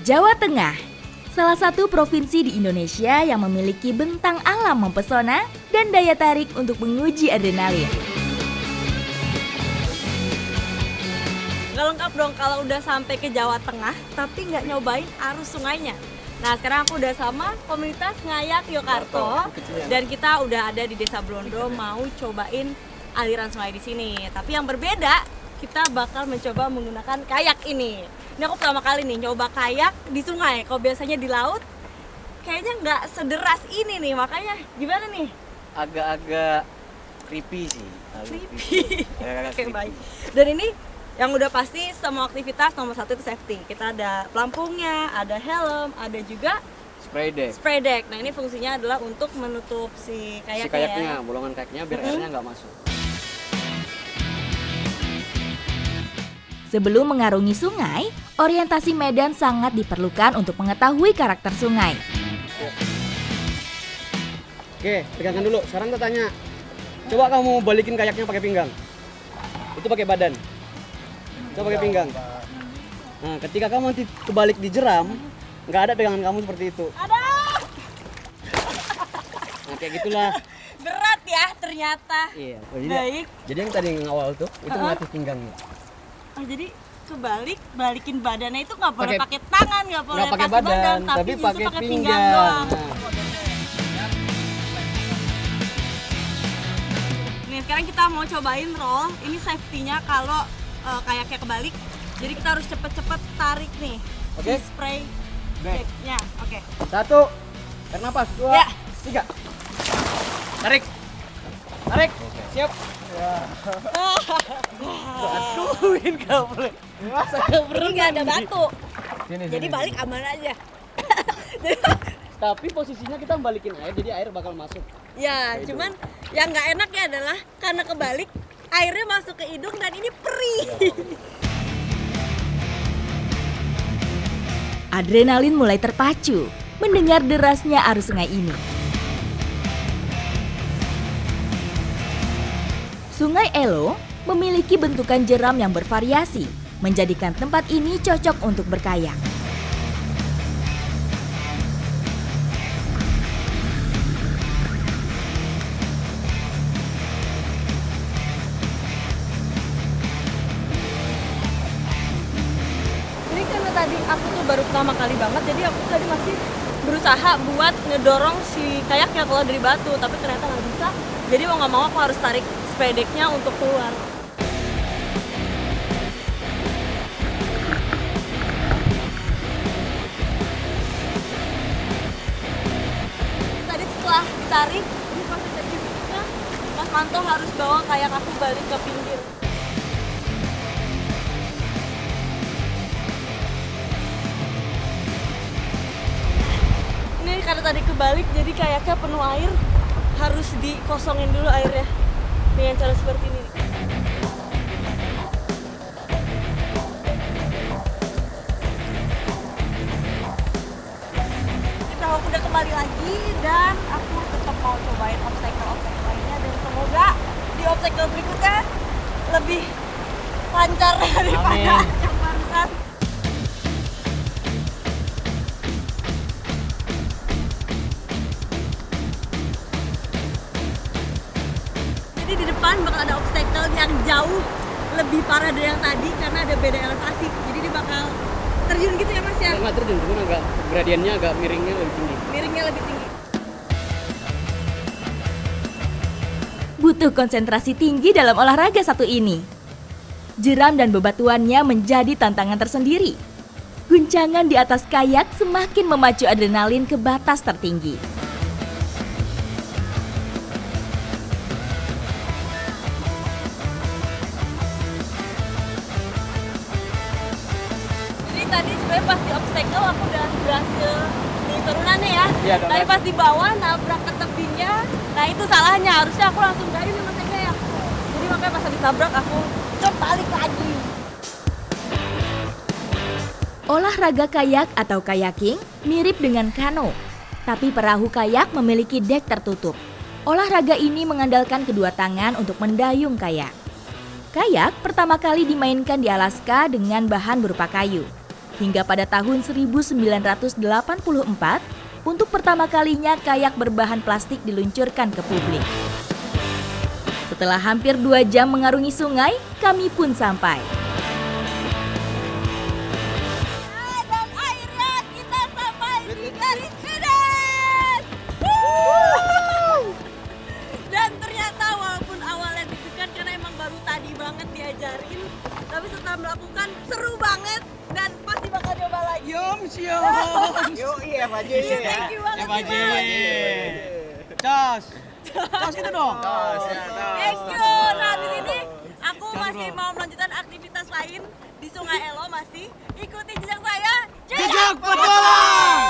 Jawa Tengah, salah satu provinsi di Indonesia yang memiliki bentang alam mempesona dan daya tarik untuk menguji adrenalin. Nggak lengkap dong kalau udah sampai ke Jawa Tengah, tapi nggak nyobain arus sungainya. Nah, sekarang aku udah sama komunitas Ngayak Yokarto, dan kita udah ada di Desa Blondo mau cobain aliran sungai di sini. Tapi yang berbeda, kita bakal mencoba menggunakan kayak ini. Ini aku pertama kali nih nyoba kayak di sungai. Kalau biasanya di laut, kayaknya nggak sederas ini nih. Makanya gimana nih? Agak-agak creepy sih. Creepy. Agak-agak Oke, creepy. baik. Dan ini yang udah pasti semua aktivitas nomor satu itu safety. Kita ada pelampungnya, ada helm, ada juga Spray deck. spray deck. Nah, ini fungsinya adalah untuk menutup si Si kayaknya. kayaknya, bolongan kayaknya biar airnya nggak masuk. Sebelum mengarungi sungai, orientasi medan sangat diperlukan untuk mengetahui karakter sungai. Oke, pegangan dulu. Sekarang kita tanya. Coba kamu balikin kayaknya pakai pinggang. Itu pakai badan. Coba pakai pinggang. Nah, ketika kamu nanti kebalik di jeram, nggak ada pegangan kamu seperti itu. Ada! Nah, kayak gitulah. Berat ya ternyata. Iya. Baik. Jadi yang tadi yang awal tuh, itu ngelatih pinggangnya. Oh, jadi kebalik, balikin badannya itu nggak boleh Pakai- pakai tangan, nggak boleh Nggak pakai badan, tapi justru pakai pinggang pinggang. doang. Nah. Nih, sekarang kita mau cobain roll. Ini safety-nya kalau kayaknya kebalik. Jadi kita harus cepet-cepet tarik nih. Oke. Si spray Back. deck-nya. Oke. 1, tarik nafas. 2, Ya. 3. Tarik. Tarik. Siap. Aduhin nggak boleh. Ini nggak ada batu. Sini, Jadi balik aman aja. Tapi posisinya kita balikin air, jadi air bakal masuk. Ya, cuman yang nggak enaknya adalah karena kebalik, airnya masuk ke hidung dan ini perih. Adrenalin mulai terpacu mendengar derasnya arus sungai ini. Sungai Elo memiliki bentukan jeram yang bervariasi, menjadikan tempat ini cocok untuk berkayak. Ini karena tadi aku tuh baru pertama kali banget, jadi aku tadi masih berusaha buat ngedorong si kayaknya keluar dari batu, tapi ternyata nggak bisa. Jadi mau nggak mau aku harus tarik spray deck-nya untuk keluar. Tadi setelah ditarik, ini proses teknisnya Mas Manto harus bawa kayak aku balik ke pinggir. Ini karena tadi kebalik jadi kayaknya penuh air, harus dikosongin dulu airnya dengan cara seperti ini. Kita aku udah kembali lagi dan aku tetap mau cobain obstacle lainnya dan semoga di obstacle berikutnya lebih lancar daripada yang barusan. Jadi di depan bakal ada obstacle yang jauh lebih parah dari yang tadi karena ada beda elevasi. Jadi dia bakal terjun gitu ya Mas ya? Nggak terjun, cuma agak gradiennya agak miringnya lebih tinggi. Miringnya lebih tinggi. Butuh konsentrasi tinggi dalam olahraga satu ini. Jeram dan bebatuannya menjadi tantangan tersendiri. Guncangan di atas kayak semakin memacu adrenalin ke batas tertinggi. Jadi tadi sebenarnya pas di obstacle aku udah berhasil di turunannya ya. Iya, udah Tapi berhasil. pas di bawah nabrak ke tepinya, nah itu salahnya. Harusnya aku langsung gain sama ya. Jadi makanya pas habis nabrak aku balik lagi. Olahraga kayak atau kayaking mirip dengan kano, tapi perahu kayak memiliki dek tertutup. Olahraga ini mengandalkan kedua tangan untuk mendayung kayak. Kayak pertama kali dimainkan di Alaska dengan bahan berupa kayu. Hingga pada tahun 1984, untuk pertama kalinya kayak berbahan plastik diluncurkan ke publik. Setelah hampir 2 jam mengarungi sungai, kami pun sampai. Dan akhirnya kita sampai di garis finish. Dan ternyata walaupun awalnya deg-degan karena emang baru tadi banget diajarin, tapi setelah melakukan seru banget dan pasti bakal coba lagi. Yuk, iya Pak Haji. Thank you banget. Pak Haji. Cos. Cos itu dong. Thank you. Nah, di sini aku masih mau melanjutkan aktivitas lain di Sungai Elo masih. Ikuti jejak saya. Jejak petualang.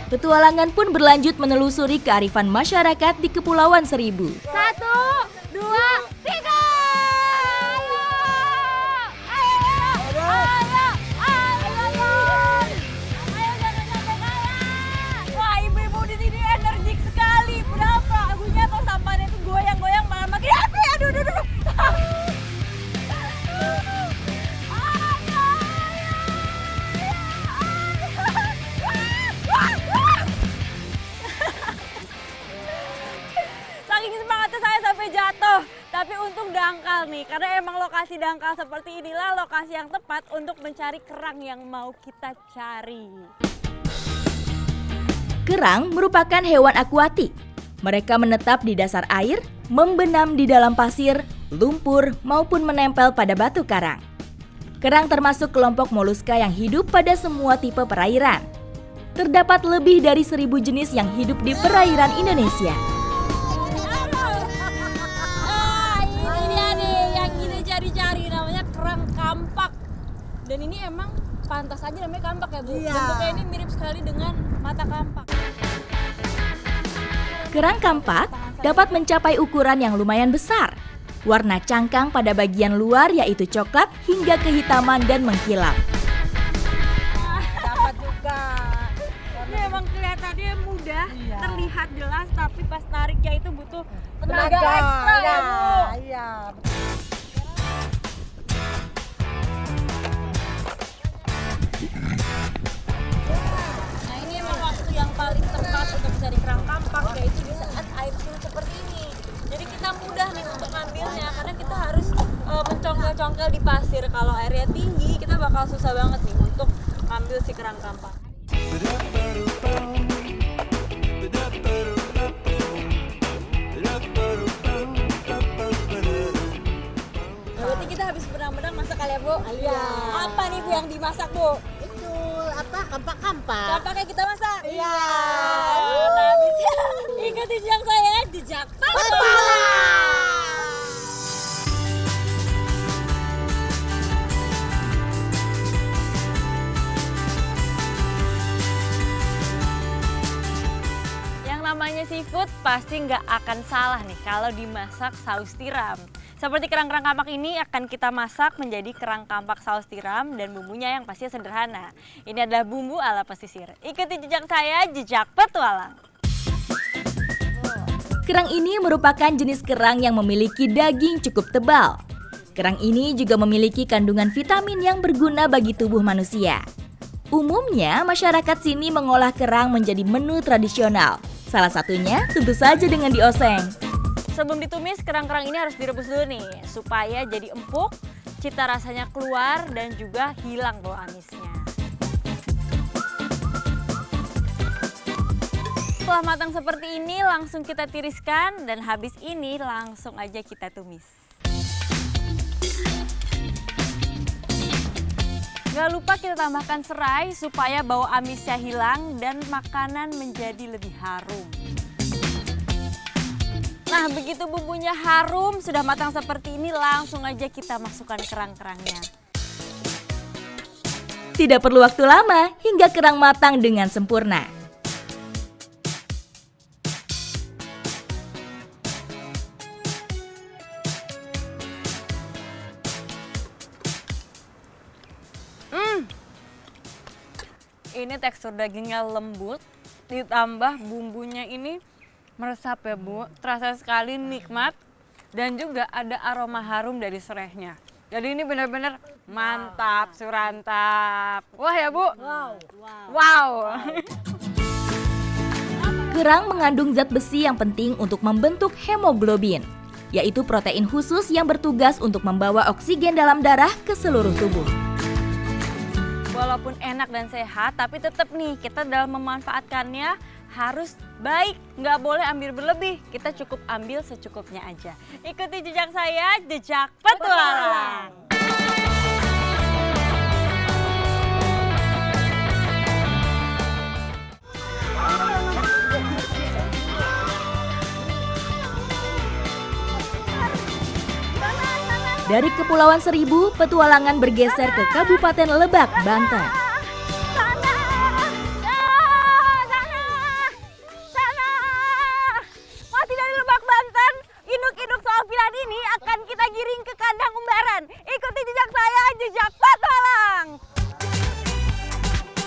Petualangan pun berlanjut menelusuri kearifan masyarakat di Kepulauan Seribu. 1, 2, 3. Wah, ibu-ibu di sini energik sekali. Berapa? Lagunya atau sampahnya itu goyang-goyang malah makin api. Aduh. Saking semangatnya saya sampai jatuh. Tapi untung dangkal nih, karena emang lokasi dangkal seperti inilah lokasi yang tepat untuk mencari kerang yang mau kita cari. Kerang merupakan hewan akuatik. Mereka menetap di dasar air, membenam di dalam pasir, lumpur, maupun menempel pada batu karang. Kerang termasuk kelompok moluska yang hidup pada semua tipe perairan. Terdapat lebih dari 1.000 jenis yang hidup di perairan Indonesia. Ini dia nih yang kita cari-cari, namanya kerang kampak. Dan ini emang pantas aja namanya kampak ya Bu? Iya. Bentuknya ini mirip sekali dengan mata kampak. Kerang kampak dapat mencapai ukuran yang lumayan besar. Warna cangkang pada bagian luar yaitu coklat hingga kehitaman dan mengkilap. Dapat juga. Ini emang kelihatannya mudah, Iya. terlihat jelas, tapi pas nariknya itu butuh tenaga Tenaga, ekstra ya iya, Bu. iya. Nah ini emang waktu yang paling tepat untuk mencari kerang kampak, yaitu di saat air surut seperti ini. Jadi kita mudah nih untuk ngambilnya, karena kita harus mencongkel-congkel di pasir. Kalau airnya tinggi, kita bakal susah banget nih untuk ngambil si kerang kampak. Nah, berarti kita habis benang-benang masak kali ya Bu? Iya. Apa nih Bu yang dimasak Bu? Itu apa? Kampak-kampak. Kampaknya kita masak? Iya. Nah bisa ikuti jejak saya, jejak petualang. Yang namanya seafood pasti nggak akan salah nih kalau dimasak saus tiram. Seperti kerang-kerang kampak ini akan kita masak menjadi kerang kampak saus tiram dan bumbunya yang pastinya sederhana. Ini adalah bumbu ala pesisir. Ikuti jejak saya, jejak petualang. Kerang ini merupakan jenis kerang yang memiliki daging cukup tebal. Kerang ini juga memiliki kandungan vitamin yang berguna bagi tubuh manusia. Umumnya, masyarakat sini mengolah kerang menjadi menu tradisional. Salah satunya tentu saja dengan dioseng. Sebelum ditumis, kerang-kerang ini harus direbus dulu nih, supaya jadi empuk, cita rasanya keluar, dan juga hilang bau amisnya. Setelah matang seperti ini, langsung kita tiriskan, dan habis ini langsung aja kita tumis. Gak lupa kita tambahkan serai supaya bau amisnya hilang dan makanan menjadi lebih harum. Nah, begitu bumbunya harum, sudah matang seperti ini, langsung aja kita masukkan kerang-kerangnya. Tidak perlu waktu lama hingga kerang matang dengan sempurna. Ini tekstur dagingnya lembut, ditambah bumbunya ini Meresap ya Bu, terasa sekali nikmat dan juga ada aroma harum dari serehnya. Jadi ini benar-benar mantap, surantap. Wah ya Bu? Wow. Kerang mengandung zat besi yang penting untuk membentuk hemoglobin, yaitu protein khusus yang bertugas untuk membawa oksigen dalam darah ke seluruh tubuh. Walaupun enak dan sehat, tapi tetap nih kita dalam memanfaatkannya harus baik. Nggak boleh ambil berlebih, kita cukup ambil secukupnya aja. Ikuti jejak saya, jejak petualang. Dari Kepulauan Seribu, petualangan bergeser ke Kabupaten Lebak, Banten. Masih dari Lebak, Banten, induk-induk soal pilihan ini akan kita giring ke kandang umbaran. Ikuti jejak saya, jejak petualang.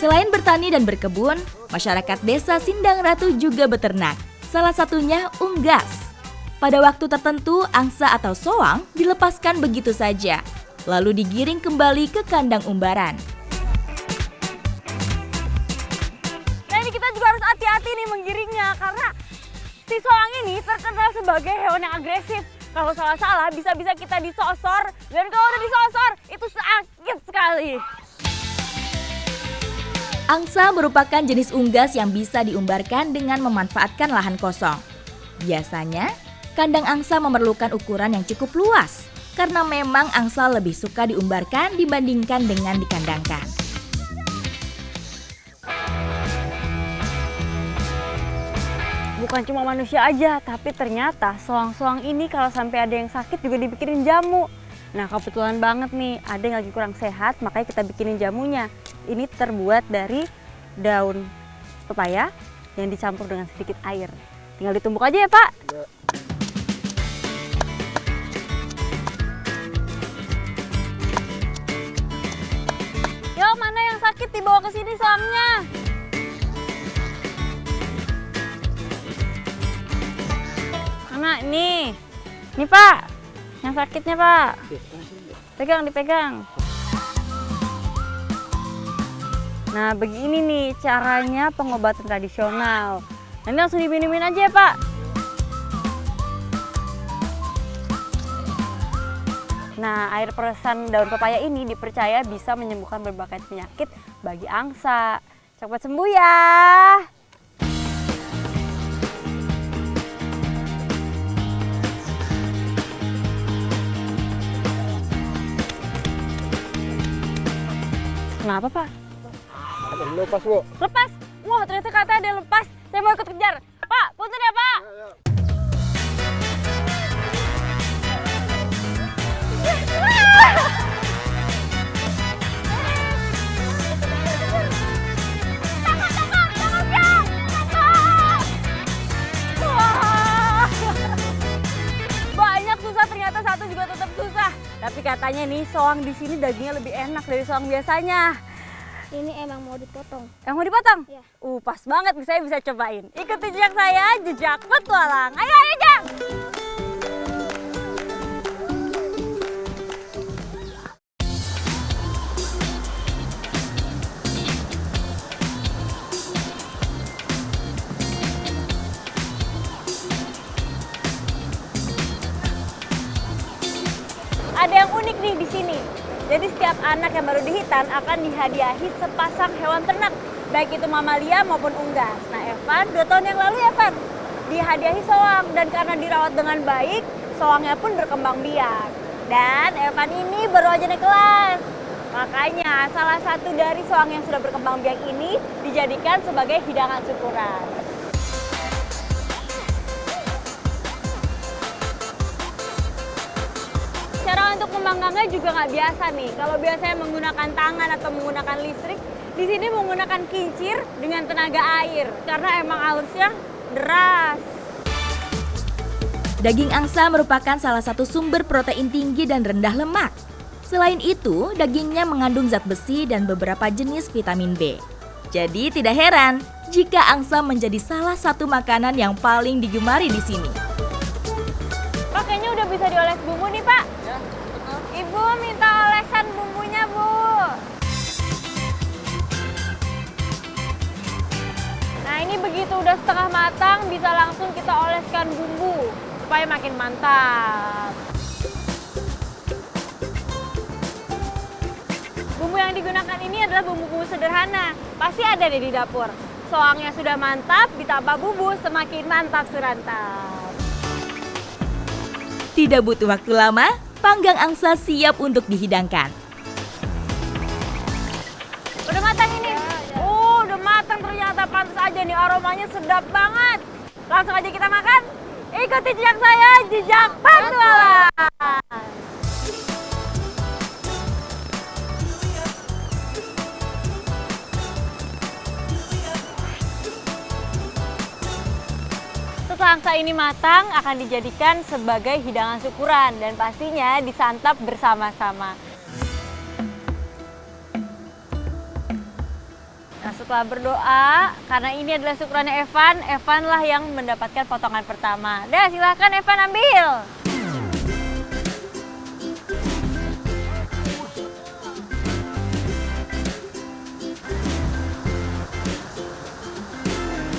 Selain bertani dan berkebun, masyarakat desa Sindang Ratu juga beternak. Salah satunya unggas. Pada waktu tertentu, angsa atau soang dilepaskan begitu saja, lalu digiring kembali ke kandang umbaran. Nah ini kita juga harus hati-hati nih menggiringnya karena si soang ini terkenal sebagai hewan yang agresif. Kalau salah-salah bisa-bisa kita disosor dan kalau udah disosor itu sakit sekali. Angsa merupakan jenis unggas yang bisa diumbarkan dengan memanfaatkan lahan kosong. Biasanya, kandang angsa memerlukan ukuran yang cukup luas karena memang angsa lebih suka diumbarkan dibandingkan dengan dikandangkan. Bukan cuma manusia aja, tapi ternyata soang-soang ini kalau sampai ada yang sakit juga dibikinin jamu. Nah kebetulan banget nih, ada yang lagi kurang sehat, makanya kita bikinin jamunya. Ini terbuat dari daun pepaya yang dicampur dengan sedikit air. Tinggal ditumbuk aja ya Pak. Yuk mana yang sakit dibawa ke sini soangnya. Mana nih? Nih Pak, yang sakitnya Pak. Pegang, dipegang. Nah begini nih caranya pengobatan tradisional. Nanti langsung diminumin aja ya Pak. Nah air peresan daun pepaya ini dipercaya bisa menyembuhkan berbagai penyakit bagi angsa. Cepat sembuh ya. Kenapa Pak? Lepas Bu. Lepas? Wah ternyata katanya dia lepas. Saya mau ikut kejar. Pak, punten ya Pak. Banyak susah ternyata satu juga tetap susah. Tapi katanya nih soang di sini dagingnya lebih enak dari soang biasanya. Ini emang mau dipotong. Yang mau dipotong? Iya. Pas banget, saya bisa cobain. Ikuti jejak saya, jejak petualang. Ayo, ayo, Jang! Ada yang unik nih di sini. Jadi setiap anak yang baru dihitan akan dihadiahi sepasang hewan ternak, baik itu mamalia maupun unggas. Nah Evan, 2 tahun yang lalu Evan dihadiahi soang dan karena dirawat dengan baik, soangnya pun berkembang biak. Dan Evan ini baru aja naik kelas. Makanya salah satu dari soang yang sudah berkembang biak ini dijadikan sebagai hidangan syukuran. Cara untuk memanggannya juga nggak biasa nih. Kalau biasanya menggunakan tangan atau menggunakan listrik, di sini menggunakan kincir dengan tenaga air karena emang alusnya deras. Daging angsa merupakan salah satu sumber protein tinggi dan rendah lemak. Selain itu, dagingnya mengandung zat besi dan beberapa jenis vitamin B. Jadi tidak heran jika angsa menjadi salah satu makanan yang paling digemari di sini. Pak, kayaknya udah bisa dioles bumbu nih, Pak. Ibu minta olesan bumbunya, Bu. Nah, ini begitu udah setengah matang, bisa langsung kita oleskan bumbu supaya makin mantap. Bumbu yang digunakan ini adalah bumbu-bumbu sederhana, pasti ada deh di dapur. Soangnya sudah mantap, ditambah bumbu semakin mantap surantap. Tidak butuh waktu lama, panggang angsa siap untuk dihidangkan. Udah matang ini? Udah matang ternyata, pantas aja nih, aromanya sedap banget. Langsung aja kita makan. Ikuti jejak saya, jejak petualang. Setelah angsa ini matang, akan dijadikan sebagai hidangan syukuran dan pastinya disantap bersama-sama. Nah, setelah berdoa, karena ini adalah syukurannya Evan lah yang mendapatkan potongan pertama. Dah, silahkan Evan ambil.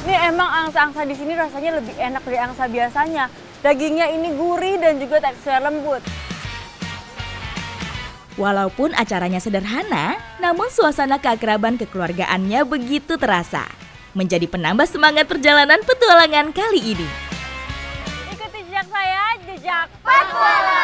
Ini emang angsa-angsa di sini rasanya lebih enak dari angsa biasanya. Dagingnya ini gurih dan juga teksturnya lembut. Walaupun acaranya sederhana, namun suasana keakraban kekeluargaannya begitu terasa. Menjadi penambah semangat perjalanan petualangan kali ini. Ikuti jejak saya, jejak petualang.